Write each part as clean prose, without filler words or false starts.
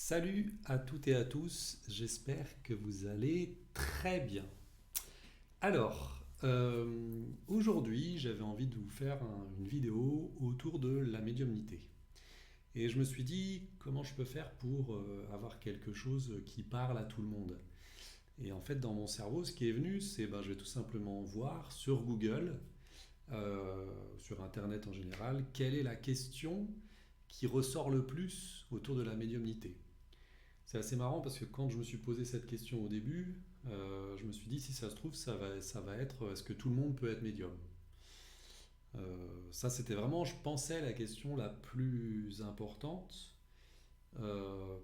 Salut à toutes et à tous, j'espère que vous allez très bien. Aujourd'hui j'avais envie de vous faire une vidéo autour de la médiumnité. Et je me suis dit comment je peux faire pour avoir quelque chose qui parle à tout le monde. Et en fait dans mon cerveau ce qui est venu c'est je vais tout simplement voir sur Google, sur Internet en général, quelle est la question qui ressort le plus autour de la médiumnité. C'est assez marrant parce que quand je me suis posé cette question au début, je me suis dit si ça se trouve ça va être est-ce que tout le monde peut être médium. Ça c'était vraiment je pensais la question la plus importante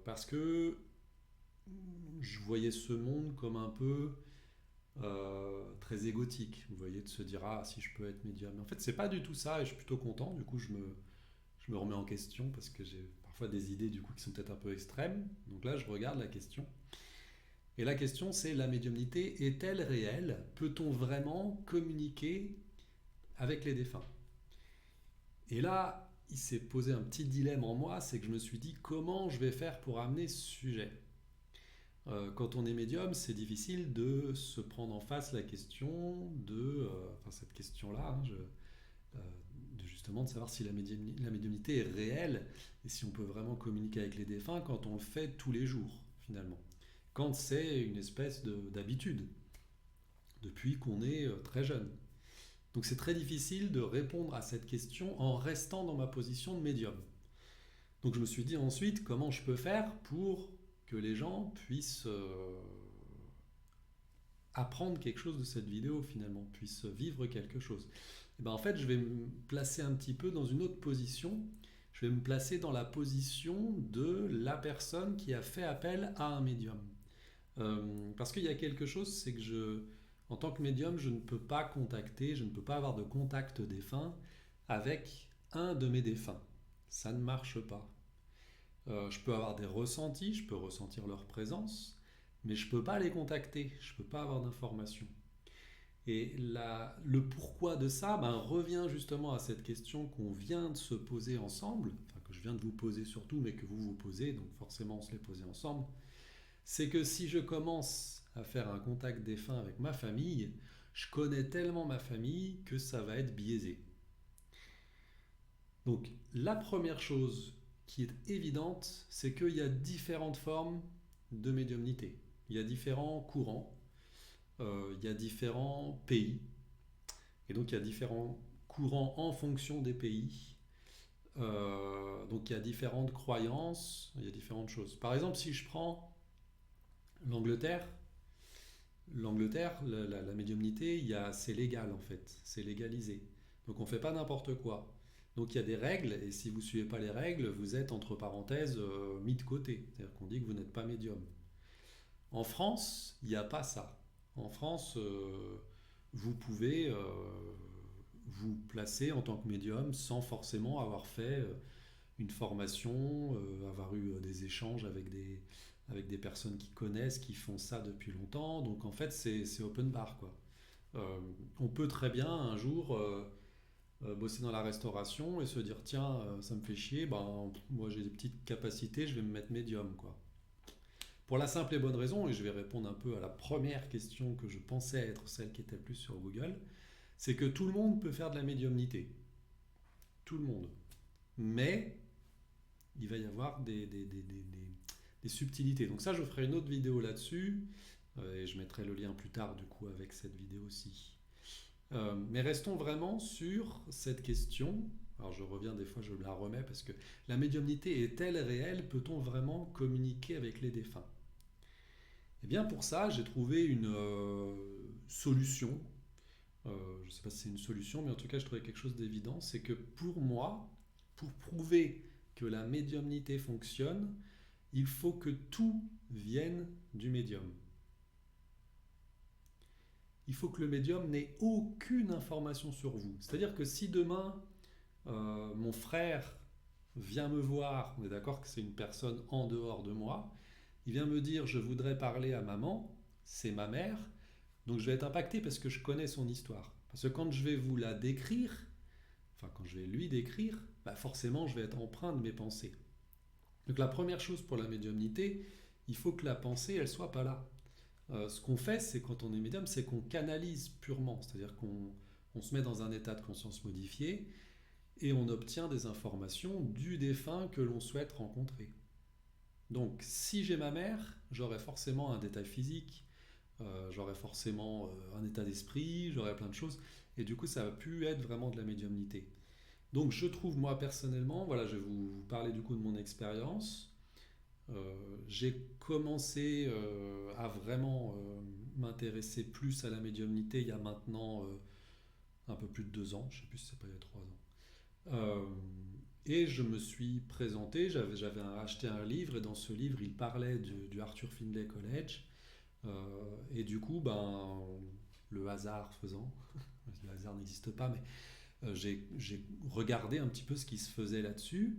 parce que je voyais ce monde comme un peu très égotique. Vous voyez de se dire ah si je peux être médium. Mais en fait c'est pas du tout ça et je suis plutôt content. Du coup je me remets en question parce que j'ai parfois des idées du coup qui sont peut-être un peu extrêmes. Donc là je regarde la question. Et la question, c'est la médiumnité est-elle réelle? Peut-on vraiment communiquer avec les défunts? Et là, il s'est posé un petit dilemme en moi, c'est que je me suis dit comment je vais faire pour amener ce sujet. Quand on est médium, c'est difficile de se prendre en face la question enfin cette question-là, euh, justement de savoir si la médiumnité est réelle et si on peut vraiment communiquer avec les défunts quand on le fait tous les jours, finalement. Quand c'est une espèce d'habitude, depuis qu'on est très jeune. Donc c'est très difficile de répondre à cette question en restant dans ma position de médium. Donc je me suis dit ensuite comment je peux faire pour que les gens puissent apprendre quelque chose de cette vidéo finalement, puissent vivre quelque chose. Et en fait je vais me placer un petit peu dans une autre position. Je vais me placer dans la position de la personne qui a fait appel à un médium. Parce qu'il y a quelque chose, c'est que en tant que médium, je ne peux pas contacter, je ne peux pas avoir de contact défunt avec un de mes défunts. Ça ne marche pas. Je peux avoir des ressentis, je peux ressentir leur présence, mais je ne peux pas les contacter, je ne peux pas avoir d'informations. Et le pourquoi de ça revient justement à cette question qu'on vient de se poser ensemble, enfin que je viens de vous poser surtout, mais que vous vous posez, donc forcément on se les posait ensemble. C'est que si je commence à faire un contact défunt avec ma famille, je connais tellement ma famille que ça va être biaisé. Donc la première chose qui est évidente, c'est qu'il y a différentes formes de médiumnité. Il y a différents courants, il y a différents pays, et donc il y a différents courants en fonction des pays. Donc il y a différentes croyances, il y a différentes choses. Par exemple, si je prends l'Angleterre, la médiumnité, c'est légal en fait, c'est légalisé. Donc on ne fait pas n'importe quoi. Donc il y a des règles, et si vous ne suivez pas les règles, vous êtes entre parenthèses mis de côté. C'est-à-dire qu'on dit que vous n'êtes pas médium. En France, il n'y a pas ça. En France, vous pouvez vous placer en tant que médium sans forcément avoir fait une formation, avoir eu des échanges avec des personnes qui connaissent, qui font ça depuis longtemps. Donc en fait, c'est open bar, quoi. On peut très bien un jour bosser dans la restauration et se dire tiens, ça me fait chier, moi j'ai des petites capacités, je vais me mettre médium, quoi. Pour la simple et bonne raison, et je vais répondre un peu à la première question que je pensais être celle qui était le plus sur Google, c'est que tout le monde peut faire de la médiumnité. Tout le monde. Mais il va y avoir des subtilités. Donc ça, je ferai une autre vidéo là-dessus, et je mettrai le lien plus tard du coup avec cette vidéo aussi. Mais restons vraiment sur cette question. Alors je reviens des fois, je la remets parce que la médiumnité est-elle réelle? Peut-on vraiment communiquer avec les défunts? Eh bien pour ça, j'ai trouvé une solution. Je ne sais pas si c'est une solution, mais en tout cas, je trouvais quelque chose d'évident. C'est que pour moi, pour prouver que la médiumnité fonctionne, il faut que tout vienne du médium. Il faut que le médium n'ait aucune information sur vous. C'est-à-dire que si demain, mon frère vient me voir, on est d'accord que c'est une personne en dehors de moi, il vient me dire je voudrais parler à maman, c'est ma mère, donc je vais être impacté parce que je connais son histoire. Parce que quand je vais vous la décrire, enfin quand je vais lui décrire, forcément je vais être empreint de mes pensées. Donc la première chose pour la médiumnité, il faut que la pensée, elle soit pas là. Ce qu'on fait, c'est quand on est médium, c'est qu'on canalise purement, c'est-à-dire qu'on se met dans un état de conscience modifié et on obtient des informations du défunt que l'on souhaite rencontrer. Donc si j'ai ma mère, j'aurai forcément un détail physique, j'aurai forcément un état d'esprit, j'aurai plein de choses, et du coup ça va plus être vraiment de la médiumnité. Donc je trouve moi personnellement, voilà, je vais vous parler du coup de mon expérience. J'ai commencé à vraiment m'intéresser plus à la médiumnité il y a maintenant un peu plus de 2 ans, je ne sais plus si c'est pas il y a 3 ans. Euh, et je me suis présenté, j'avais acheté un livre et dans ce livre il parlait du Arthur Findlay College. Et du coup, ben, le hasard faisant, le hasard n'existe pas, mais j'ai regardé un petit peu ce qui se faisait là-dessus.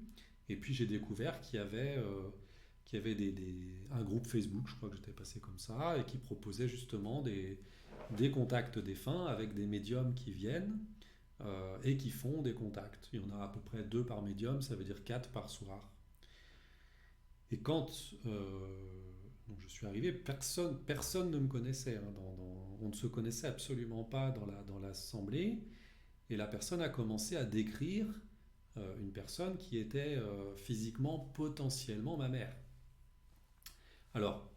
Et puis j'ai découvert qu'il y avait un groupe Facebook, je crois que j'étais passé comme ça, et qui proposait justement des contacts défunts avec des médiums qui viennent et qui font des contacts. Il y en a à peu près 2 par médium, ça veut dire 4 par soir. Et quand donc je suis arrivé, personne ne me connaissait, hein, on ne se connaissait absolument pas dans l'assemblée. Et la personne a commencé à décrire une personne qui était physiquement potentiellement ma mère. Alors,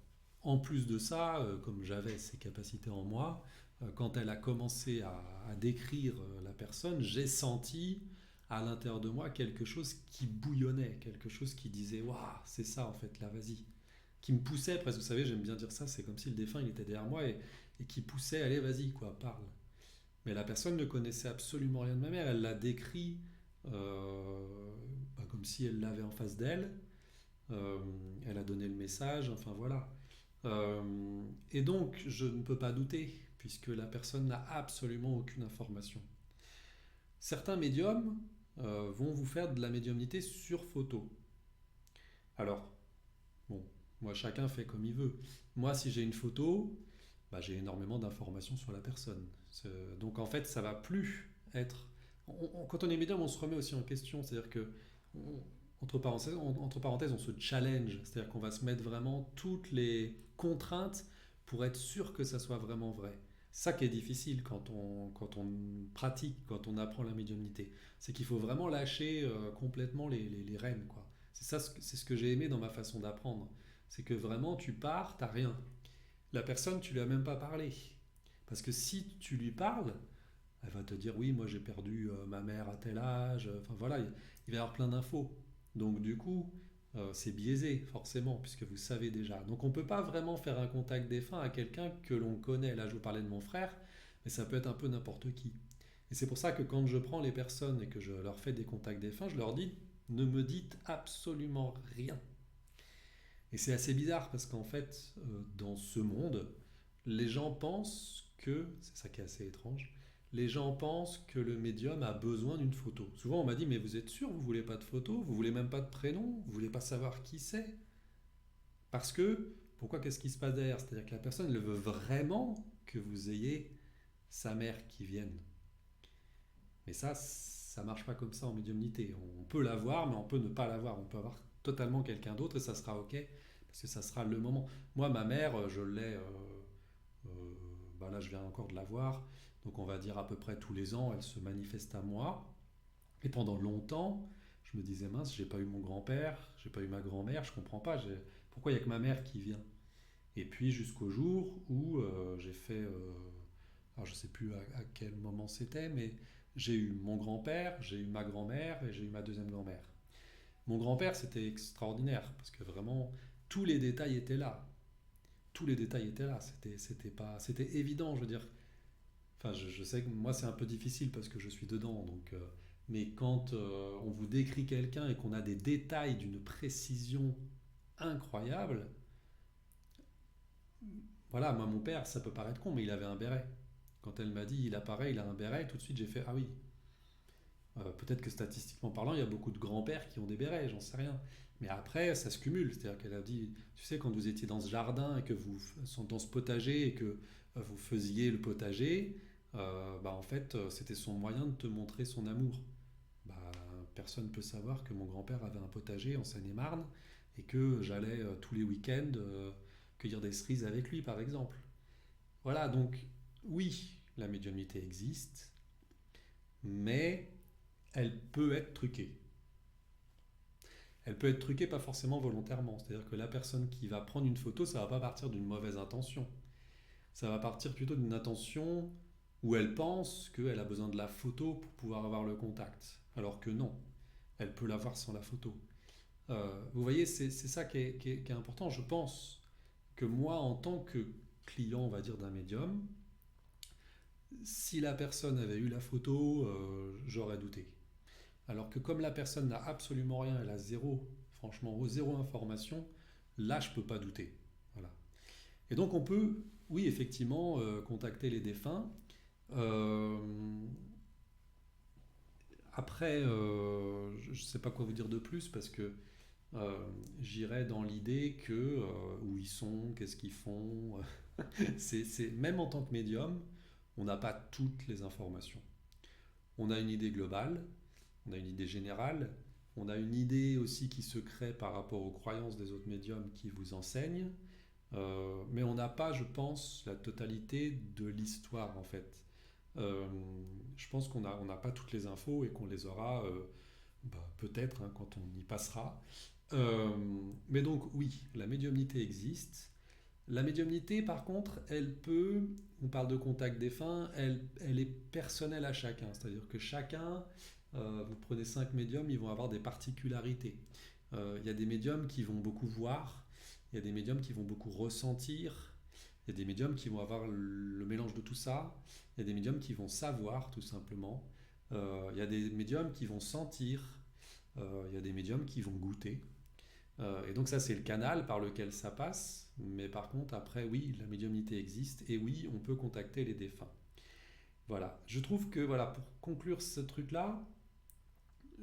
en plus de ça, comme j'avais ces capacités en moi, quand elle a commencé à décrire la personne, j'ai senti à l'intérieur de moi quelque chose qui bouillonnait, quelque chose qui disait waouh, c'est ça en fait, là, vas-y. Qui me poussait, presque, vous savez, j'aime bien dire ça, c'est comme si le défunt il était derrière moi et qui poussait, allez, vas-y, quoi, parle. Mais la personne ne connaissait absolument rien de ma mère, elle l'a décrit comme si elle l'avait en face d'elle. Euh, Elle a donné le message, enfin voilà. Et donc, je ne peux pas douter, puisque la personne n'a absolument aucune information. Certains médiums vont vous faire de la médiumnité sur photo. Alors, bon, moi, chacun fait comme il veut. Moi, si j'ai une photo, bah, j'ai énormément d'informations sur la personne. Donc, en fait, ça va plus être. Quand on est médium, on se remet aussi en question. C'est-à-dire que entre parenthèses, on se challenge, c'est-à-dire qu'on va se mettre vraiment toutes les contraintes pour être sûr que ça soit vraiment vrai. C'est ça qui est difficile quand on pratique, quand on apprend la médiumnité. C'est qu'il faut vraiment lâcher complètement les rênes, quoi. C'est ça, c'est ce que j'ai aimé dans ma façon d'apprendre. C'est que vraiment, tu pars, t'as rien. La personne, tu lui as même pas parlé. Parce que si tu lui parles, elle va te dire oui, moi j'ai perdu ma mère à tel âge. Enfin voilà, il va y avoir plein d'infos. Donc du coup, c'est biaisé forcément puisque vous savez déjà. Donc on ne peut pas vraiment faire un contact défunt à quelqu'un que l'on connaît. Là, je vous parlais de mon frère, mais ça peut être un peu n'importe qui. Et c'est pour ça que quand je prends les personnes et que je leur fais des contacts défunts, je leur dis ne me dites absolument rien. Et c'est assez bizarre parce qu'en fait, dans ce monde, les gens pensent que, c'est ça qui est assez étrange, les gens pensent que le médium a besoin d'une photo. Souvent on m'a dit mais vous êtes sûr, vous voulez pas de photo, vous voulez même pas de prénom, vous voulez pas savoir qui c'est. Parce que, pourquoi, qu'est-ce qui se passe derrière? C'est-à-dire que la personne elle veut vraiment que vous ayez sa mère qui vienne. Mais ça marche pas comme ça en médiumnité. On peut l'avoir mais on peut ne pas l'avoir. On peut avoir totalement quelqu'un d'autre et ça sera ok parce que ça sera le moment. Moi ma mère je l'ai euh, bah là, je viens encore de la voir. Donc, on va dire à peu près tous les ans, elle se manifeste à moi. Et pendant longtemps, je me disais, mince, j'ai pas eu mon grand-père, j'ai pas eu ma grand-mère, je comprends pas. Pourquoi il n'y a que ma mère qui vient? Et puis, jusqu'au jour où j'ai fait. Alors, je sais plus à quel moment c'était, mais j'ai eu mon grand-père, j'ai eu ma grand-mère et j'ai eu ma deuxième grand-mère. Mon grand-père, c'était extraordinaire parce que vraiment, tous les détails étaient là. Tous les détails étaient là. C'était évident, je veux dire. Enfin, je sais que moi c'est un peu difficile parce que je suis dedans, donc. Mais quand on vous décrit quelqu'un et qu'on a des détails d'une précision incroyable, voilà, moi mon père, ça peut paraître con, mais il avait un béret. Quand elle m'a dit il apparaît, il a un béret, tout de suite j'ai fait ah oui. Peut-être que statistiquement parlant, il y a beaucoup de grands-pères qui ont des bérets, j'en sais rien. Mais après, ça se cumule. C'est-à-dire qu'elle a dit, tu sais, quand vous étiez dans ce jardin et que vous sont dans ce potager et que vous faisiez le potager, bah en fait, c'était son moyen de te montrer son amour. Bah, personne ne peut savoir que mon grand-père avait un potager en Seine-et-Marne et que j'allais tous les week-ends cueillir des cerises avec lui, par exemple. Voilà, donc oui, la médiumnité existe, mais elle peut être truquée. Elle peut être truquée pas forcément volontairement. C'est-à-dire que la personne qui va prendre une photo, ça va pas partir d'une mauvaise intention. Ça va partir plutôt d'une intention où elle pense qu'elle a besoin de la photo pour pouvoir avoir le contact. Alors que non, elle peut l'avoir sans la photo. Vous voyez, c'est ça qui est important. Je pense que moi, en tant que client, on va dire, d'un médium, si la personne avait eu la photo, j'aurais douté. Alors que comme la personne n'a absolument rien, elle a zéro, franchement, zéro information, là, je peux pas douter. Voilà. Et donc, on peut, oui, effectivement, contacter les défunts. Euh, Après, je ne sais pas quoi vous dire de plus parce que euh, j'irais dans l'idée que où ils sont, qu'est-ce qu'ils font. Même en tant que médium, on n'a pas toutes les informations. On a une idée globale, on a une idée générale, on a une idée aussi qui se crée par rapport aux croyances des autres médiums qui vous enseignent, mais on n'a pas, je pense, la totalité de l'histoire en fait. Euh, je pense qu'on n'a pas toutes les infos et qu'on les aura peut-être hein, quand on y passera. Euh, mais donc oui, la médiumnité existe. La médiumnité, par contre, elle peut, on parle de contact défunt, elle est personnelle à chacun. C'est-à-dire que chacun, vous prenez 5 médiums, ils vont avoir des particularités. Il y a des médiums qui vont beaucoup voir, il y a des médiums qui vont beaucoup ressentir, il y a des médiums qui vont avoir le mélange de tout ça, il y a des médiums qui vont savoir tout simplement, il y a des médiums qui vont sentir, il y a des médiums qui vont goûter. Et donc ça c'est le canal par lequel ça passe, mais par contre après oui, la médiumnité existe et oui, on peut contacter les défunts. Voilà, je trouve que voilà, pour conclure ce truc-là,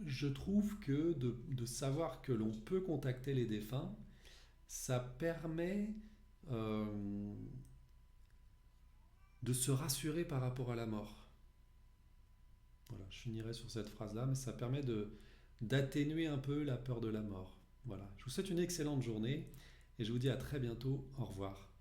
je trouve que de savoir que l'on peut contacter les défunts, ça permet euh, de se rassurer par rapport à la mort. Voilà, je finirai sur cette phrase-là, mais ça permet d'atténuer un peu la peur de la mort. Voilà, je vous souhaite une excellente journée et je vous dis à très bientôt. Au revoir.